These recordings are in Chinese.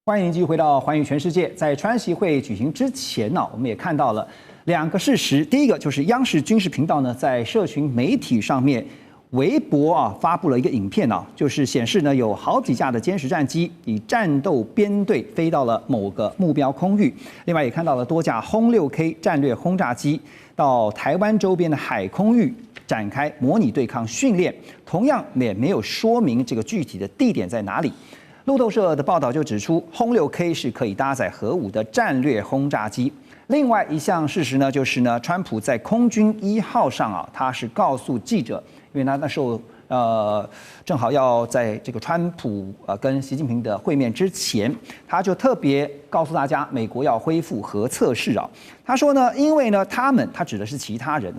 欢迎继续回到《寰宇全世界》。在川习会举行之前呢，我们也看到了两个事实。第一个就是央视军事频道呢，在社群媒体上面，微博发布了一个影片就是显示呢，有好几架的歼十战机以战斗编队飞到了某个目标空域。另外也看到了多架轰6K 战略轰炸机到台湾周边的海空域展开模拟对抗训练，同样也没有说明这个具体的地点在哪里。路透社的报道就指出，轰6K 是可以搭载核武的战略轰炸机。另外一项事实呢，就是呢，川普在空军1号上他是告诉记者，因为那时候正好要在这个川普跟习近平的会面之前，他就特别告诉大家，美国要恢复核测试他说呢，因为呢他指的是其他人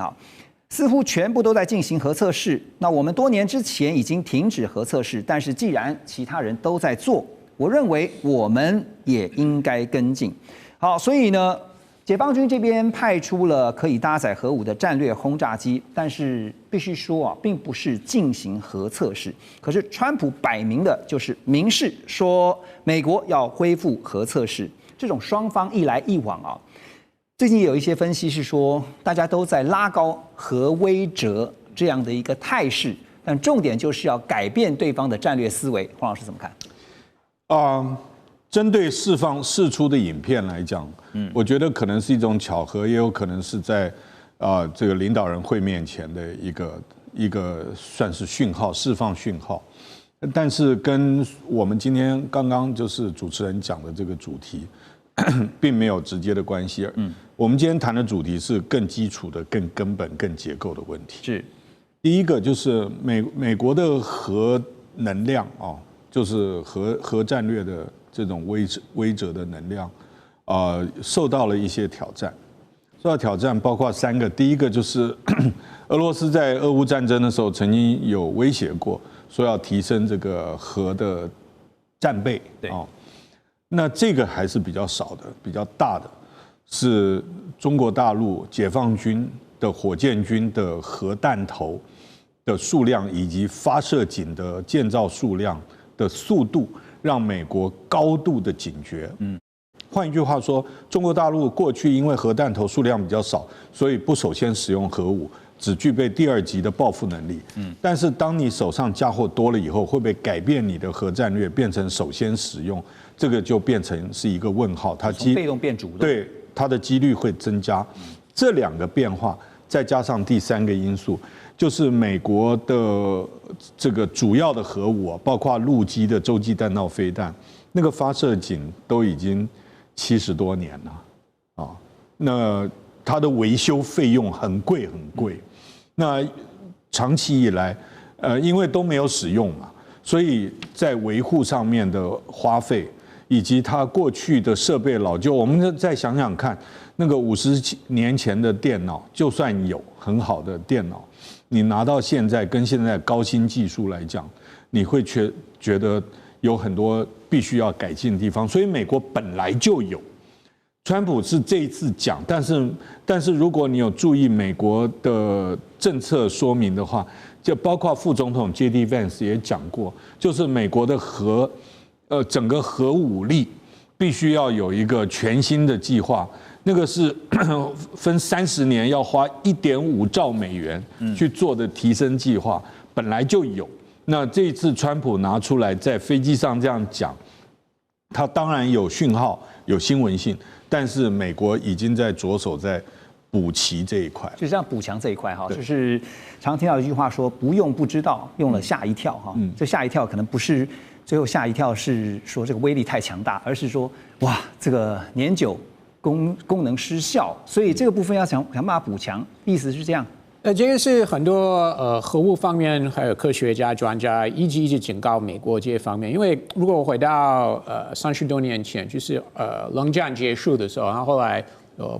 似乎全部都在进行核测试。那我们多年之前已经停止核测试，但是既然其他人都在做，我认为我们也应该跟进。好，所以呢，解放军这边派出了可以搭载核武的战略轰炸机，但是必须说并不是进行核测试。可是川普摆明的就是明示说，美国要恢复核测试。这种双方一来一往最近有一些分析是说，大家都在拉高核威慑这样的一个态势，但重点就是要改变对方的战略思维。黄老师怎么看？针对释出的影片来讲，我觉得可能是一种巧合，也有可能是在这个领导人会面前的一个算是讯号，释放讯号。但是跟我们今天刚刚就是主持人讲的这个主题并没有直接的关系。我们今天谈的主题是更基础的、更根本、更结构的问题。是，第一个就是美国的核能量就是核战略的这种威慑的能量，受到了一些挑战。受到挑战包括3个，第一个就是俄罗斯在俄乌战争的时候曾经有威胁过，说要提升这个核的战备。对。那这个还是比较少的，比较大的是中国大陆解放军的火箭军的核弹头的数量以及发射井的建造数量的速度，让美国高度的警觉。换一句话说，中国大陆过去因为核弹头数量比较少，所以不首先使用核武，只具备第2级的报复能力。但是当你手上家伙多了以后，会不会改变你的核战略，变成首先使用？这个就变成是一个问号，它从被动变主动，对它的几率会增加。这2个变化，再加上第3个因素，就是美国的这个主要的核武包括陆基的洲际弹道飞弹，那个发射井都已经70多年了那它的维修费用很贵很贵。那长期以来，因为都没有使用嘛，所以在维护上面的花费，以及它过去的设备老旧，我们再想想看，那个50年前的电脑，就算有很好的电脑，你拿到现在跟现在高新技术来讲，你会觉得有很多必须要改进的地方。所以美国本来就有，川普是这一次讲，但是如果你有注意美国的政策说明的话，就包括副总统 J.D. Vance 也讲过，就是美国的整个核武力必须要有一个全新的计划，那个是分30年要花1.5兆美元去做的提升计划，本来就有。那这一次川普拿出来在飞机上这样讲，他当然有讯号、有新闻性，但是美国已经在着手在补齐这一块，就是这样补强这一块就是常听到一句话说，不用不知道，用了吓一跳这吓一跳可能不是最后吓一跳是说这个威力太强大，而是说哇，这个年久功能失效，所以这个部分要想办法补强，意思是这样。这个是很多核武方面还有科学家专家一直警告美国这些方面，因为如果回到30多年前，就是冷战结束的时候，然后后来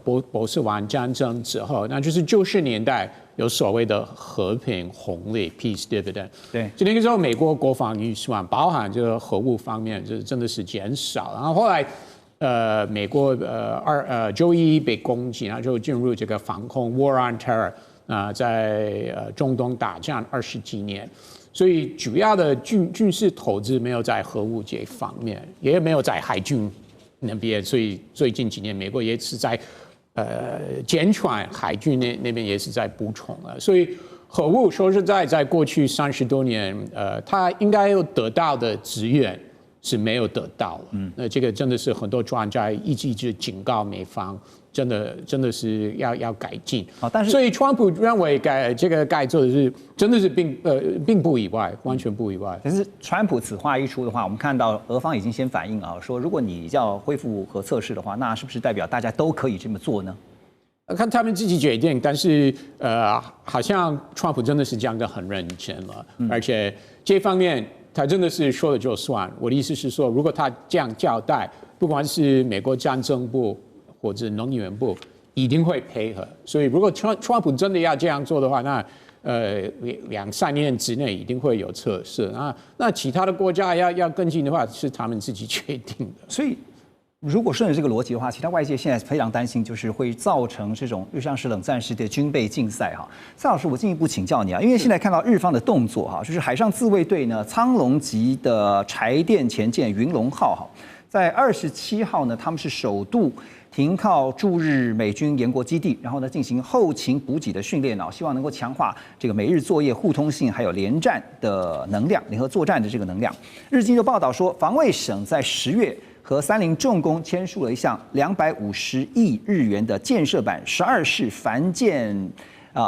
波斯湾战争之后，那就是90年代有所谓的和平红利 （peace dividend）。对，就那个时候美国国防预算包含这个核武方面，就是真的是减少，然后后来。美国911被攻击，然后就进入这个防空 War on Terror 在中东打战20几年，所以主要的军事投资没有在核武这方面，也没有在海军那边。所以最近几年，美国也是在减船，海军那边也是在补充了。所以核武说实在过去30多年，它应该有得到的资源是没有得到了。那这个真的是很多专家一直警告美方。真的是要改进，但是所以川普认为该做的是真的是并不意外，完全不意外。可是川普此话一出的话，我们看到俄方已经先反应啊，说如果你要恢复核测试的话，那是不是代表大家都可以这么做呢？看他们自己决定，但是好像川普真的是讲得很认真了，而且这方面他真的是说了就算。我的意思是说，如果他这样交代，不管是美国战争部或者能源部一定会配合，所以如果川普真的要这样做的话，那2-3年之内一定会有测试。那其他的国家要跟进的话，是他们自己决定的。所以如果顺着这个逻辑的话，其他外界现在非常担心，就是会造成这种又像是冷战时的军备竞赛哈。蔡老师，我进一步请教你啊，因为现在看到日方的动作哈，就是海上自卫队呢，苍龙级的柴电前舰云龙号哈，在27号呢，他们是首度停靠驻日美军延国基地，然后呢进行后勤补给的训练啊，希望能够强化这个美日作业互通性，还有联战的能量、联合作战的这个能量。日经就报道说，防卫省在10月和三菱重工签署了一项250亿日元的建设版12式反舰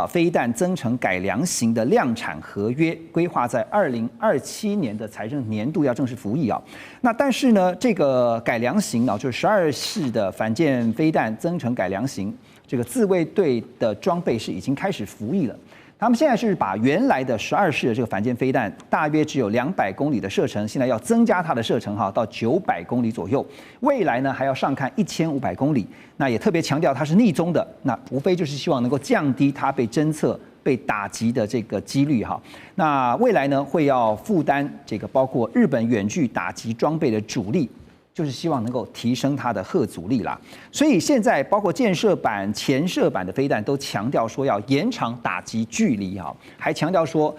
飞弹增程改良型的量产合约，规划在2027年的财政年度要正式服役啊。那但是呢，这个改良型啊，就是12式的反舰飞弹增程改良型，这个自卫队的装备是已经开始服役了。他们现在是把原来的12式的这个反舰飞弹，大约只有200公里的射程，现在要增加它的射程到900公里左右。未来呢还要上看1500公里。那也特别强调它是逆中的，那无非就是希望能够降低它被侦测、被打击的这个几率哈。那未来呢会要负担这个包括日本远距打击装备的主力。就是希望能够提升它的核阻力啦，所以现在包括建设版、前射版的飞弹都强调说要延长打击距离哈，还强调说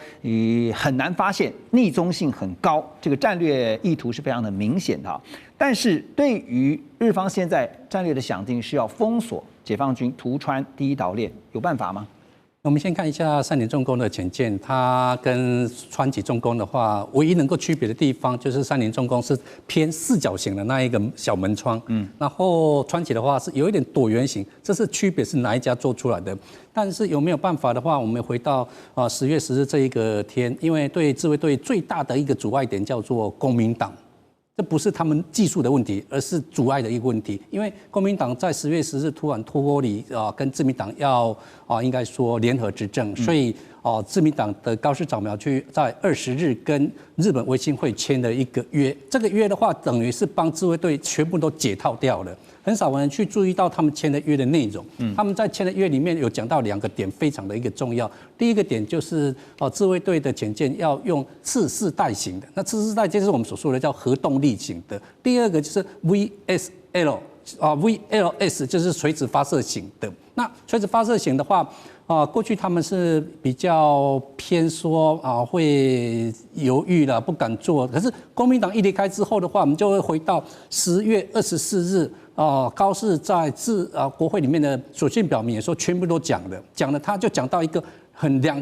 很难发现，逆中性很高，这个战略意图是非常的明显的哈。但是对于日方现在战略的想定是要封锁解放军图川第一岛链，有办法吗？我们先看一下三菱重工的潜舰，它跟川崎重工的话，唯一能够区别的地方就是三菱重工是偏四角形的那一个小门窗，然后川崎的话是有一点椭圆形，这是区别是哪一家做出来的？但是有没有办法的话，我们回到10月10日这一个天，因为对自卫队最大的一个阻碍点叫做国民党。这不是他们技术的问题，而是阻碍的一个问题。因为国民党在10月10日突然脱离跟自民党要应该说联合执政，所以自民党的高市早苗去在20日跟日本维新会签了一个约，这个约的话等于是帮自卫队全部都解套掉了。很少人去注意到他们签的约的内容。他们在签的约里面有讲到2个点，非常的一个重要。第一个点就是自卫队的潜舰要用次世代型的，那次世代就是我们所说的叫核动力型的。第二个就是 VLS 就是垂直发射型的。那垂直发射型的话，过去他们是比较偏说会犹豫了，不敢做。可是国民党一离开之后的话，我们就会回到10月24日。高市在国会里面的所信表明也说，全部都讲了，他就讲到一个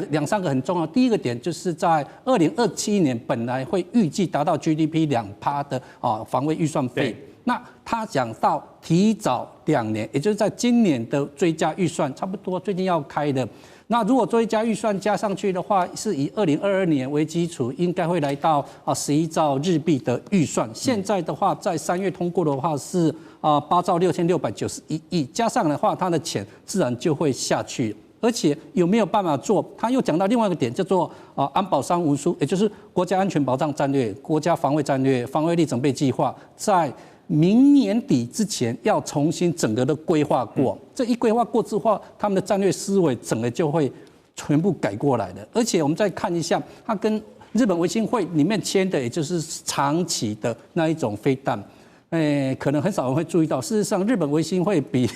两三个很重要。第一个点就是在2027年本来会预计达到 GDP 2%的防卫预算费，那他讲到提早2年，也就是在今年的追加预算，差不多最近要开的。那如果追加预算加上去的话，是以2022年为基础，应该会来到11兆日币的预算。现在的话，在3月通过的话是8兆6691亿，加上的话，它的钱自然就会下去。而且有没有办法做？他又讲到另外一个点，叫做安保3文书，也就是国家安全保障战略、国家防卫战略、防卫力准备计划，在明年底之前要重新整个的规划过。这一规划过之后，他们的战略思维整个就会全部改过来的。而且我们再看一下，它跟日本维新会里面签的，也就是长期的那一种飞弹，可能很少人会注意到，事实上日本维新会比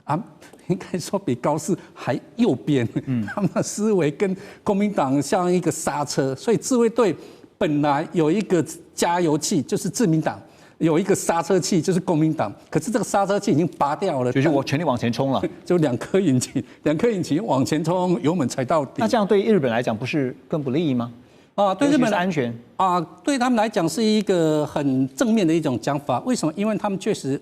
啊，应该说比高市还右边，他们的思维跟国民党像一个刹车，所以自卫队本来有一个加油器，就是自民党。有一个刹车器就是国民党，可是这个刹车器已经拔掉了，就是我全力往前冲了，就两颗引擎往前冲，油门踩到底。那这样对日本来讲不是更不利吗？啊，对日本的安全啊，对他们来讲是一个很正面的一种讲法。为什么？因为他们确实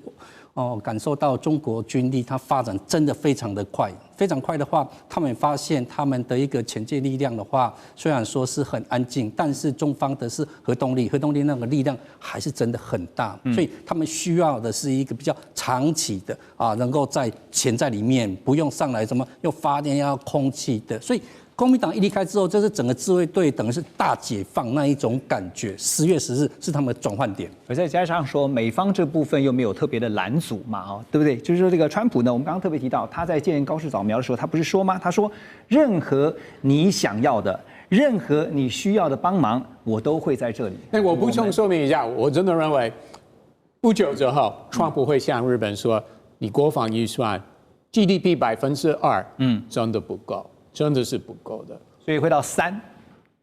感受到中国军力它发展真的非常的快，非常快的话，他们发现他们的一个潜舰力量的话，虽然说是很安静，但是中方的是核动力那个力量还是真的很大，所以他们需要的是一个比较长期的能够在潜在里面不用上来什么又发电要空气的，所以。国民党一离开之后，这是整个自卫队等于是大解放那一种感觉。10月10日是他们的转换点，而再加上说美方这部分又没有特别的拦阻嘛，对不对？就是说这个川普呢，我们刚刚特别提到他在建高市早苗的时候，他不是说吗？他说任何你想要的、任何你需要的帮忙，我都会在这里。那我补充说明一下，我真的认为不久之后，川普会向日本说，你国防预算 GDP 2%，真的不够。真的是不够的，所以会到3，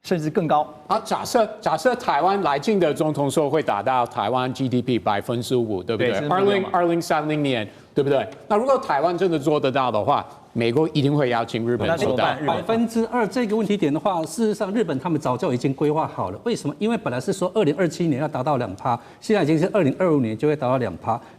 甚至更高。好，假设台湾来进的总统说会达到台湾 GDP 5%，对不对？2030年，对不对？那如果台湾真的做得到的话，美国一定会邀请日本做到。2%这个问题点的话，事实上日本他们早就已经规划好了。为什么？因为本来是说2027年要达到2%，现在已经是2025年就会达到2%，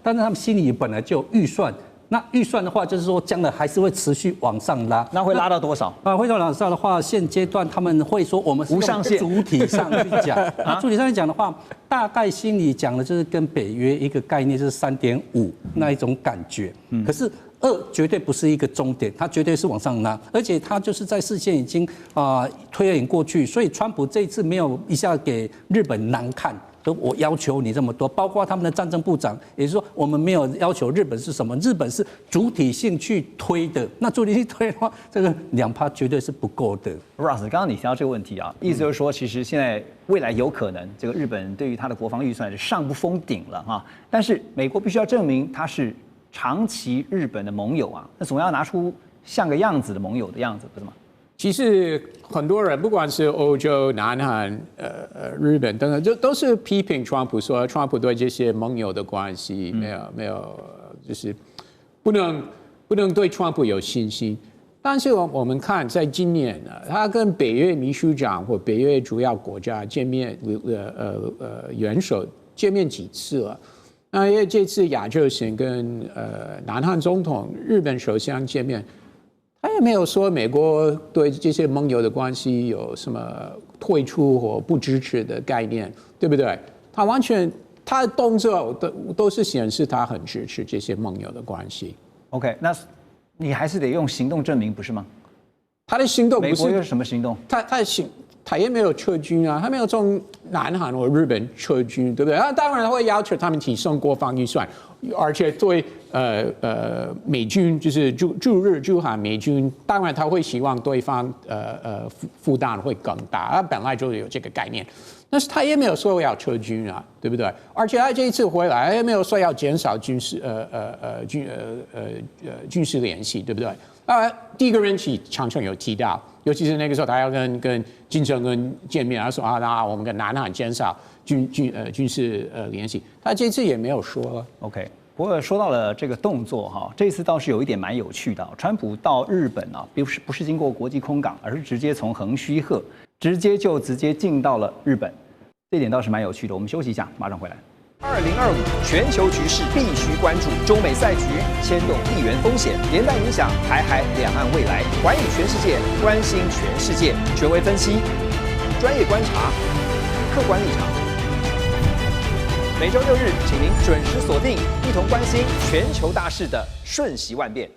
但是他们心里本来就有预算。那预算的话，就是说将来还是会持续往上拉。那会拉到多少？会到往上的话，现阶段他们会说我们是无上限。主体上去讲，主体上去讲的话，大概心里讲的就是跟北约一个概念，就是3.5那一种感觉。可是2绝对不是一个终点，它绝对是往上拉，而且它就是在视线已经推演过去，所以川普这一次没有一下给日本难看。我要求你这么多，包括他们的战争部长，也就是说，我们没有要求日本是什么，日本是主体性去推的。那主体性推的话，这个2%绝对是不够的。Ross， 刚刚你提到这个问题啊，意思就是说，其实现在未来有可能，这个日本对于它的国防预算是上不封顶了哈。但是美国必须要证明它是长期日本的盟友啊，那总要拿出像个样子的盟友的样子，不是吗？其实很多人，不管是欧洲、南韩、日本等等，都是批评川普，说川普对这些盟友的关系没有，就是不能对川普有信心。但是我们看，在今年呢，他跟北约秘书长或北约主要国家见面，元首见面几次了。那因为这次亚洲行跟南韩总统、日本首相见面。他也没有说美国对这些盟友的关系有什么退出或不支持的概念，对不对？他完全他的动作都是显示他很支持这些盟友的关系。OK， 那你还是得用行动证明，不是吗？他的行动不是美国有什么行动？他也没有撤军啊，他没有从南韩或日本撤军，对不对？当然他会要求他们提升国防预算，而且对美军就是驻日驻韩美军，当然他会希望对方负担会更大，他本来就有这个概念，但是他也没有说要撤军啊，对不对？而且他这一次回来也没有说要减少军事联系，对不对？第一个任期常常有提到，尤其是那个时候他要跟金正恩见面，他说那我们跟南韩减少军事联系，他这次也没有说了。OK， 不过说到了这个动作哈，这次倒是有一点蛮有趣的。川普到日本啊，不是经过国际空港，而是直接从横须贺直接进到了日本，这点倒是蛮有趣的。我们休息一下，马上回来。2025全球局势必须关注，中美赛局牵动地缘风险，连带影响台海两岸未来。寰宇全世界，关心全世界，权威分析，专业观察，客观立场。每周6日，请您准时锁定，一同关心全球大事的瞬息万变。